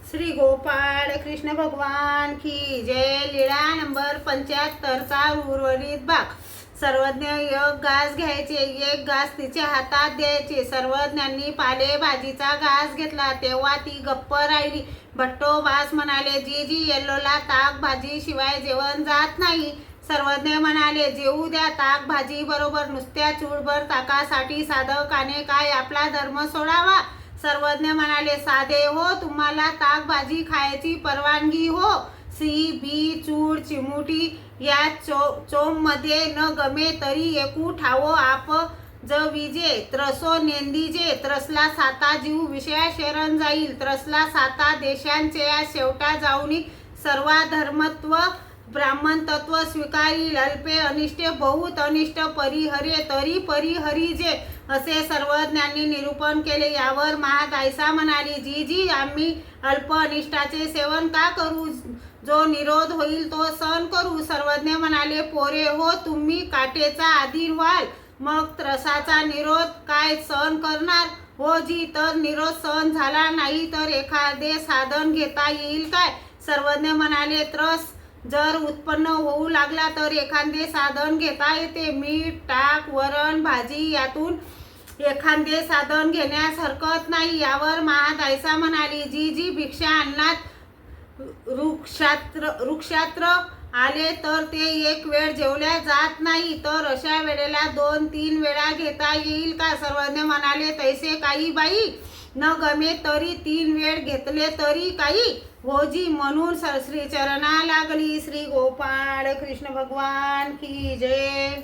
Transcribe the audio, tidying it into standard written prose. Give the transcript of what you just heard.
श्री गोपाळ कृष्ण भगवान की जय। लीळा नंबर 75 चा उर्वरित भाग। सर्वज्ञ एक घास घ्यायचे, एक घास तिच्या हातात द्यायचे। सर्वज्ञांनी पालेभाजीचा घास घेतला तेव्हा ती गप्प राहिली। भट्टोबास म्हणाले, जीजी येल्लोला ताक भाजी शिवाय जेवण जात नाही। सर्वज्ञ म्हणाले, जेवू द्या ताक भाजी बरोबर, नुसत्या चूळभर ताकासाठी साधकाने काय आपला धर्म सोडावा। सर्वज्ञ म्हणाले, साधे हो, तुम्हाला ताक भाजी खायची परवानगी हो। सी बी चूड चिमुटी या चोम मध्ये न गमे तरी एकू ठावो आप जविजे। त्रसो नेंदीजे, त्रसला साता जीव विषया शरण जाईल। त्रसला साता देशांच्या शेवटा जाऊनी सर्वा धर्मत्व ब्राह्मण तत्व स्वीकारील। अल्पे अनिष्टे बहुत अनिष्ट परिहरे तरी परिहरीजे, असे सर्वज्ञांनी निरूपण केले। यावर महादायसा म्हणाली, जीजी आम्ही अल्प अनिष्टाचे सेवन का करू, जो निरोध होईल तो सहन करू। सर्वज्ञ म्हणाले, पोरे हो, तुम्ही काटेचा अधीर व्हाल, मग त्रसाचा निरोध काय सहन करणार हो जी। तर निरोध सहन झाला नाही तर एखादे साधन घेता येईल काय। सर्वज्ञ म्हणाले, त्रस जर उत्पन्न होऊ लागला तर एखादे साधन घेता येते। मीठ टाक वरण भाजी यातून एखादे साधन घेण्यास हरकत नाही। यावर महादायसा म्हणाली, जी भिक्षा अन्नात वृक्षात्र आले तर ते एक वेळ जेवल्या जात नाही, तर अशा वेळेला 2-3 वेळा घेता येईल का। सर्वज्ञ म्हणाले, तैसे काही बाई, न गमे तरी 3 वेळ घेतले तरी काही होजी। म्हणून श्री चरणा लागली। श्री गोपाळ कृष्ण भगवान की जय।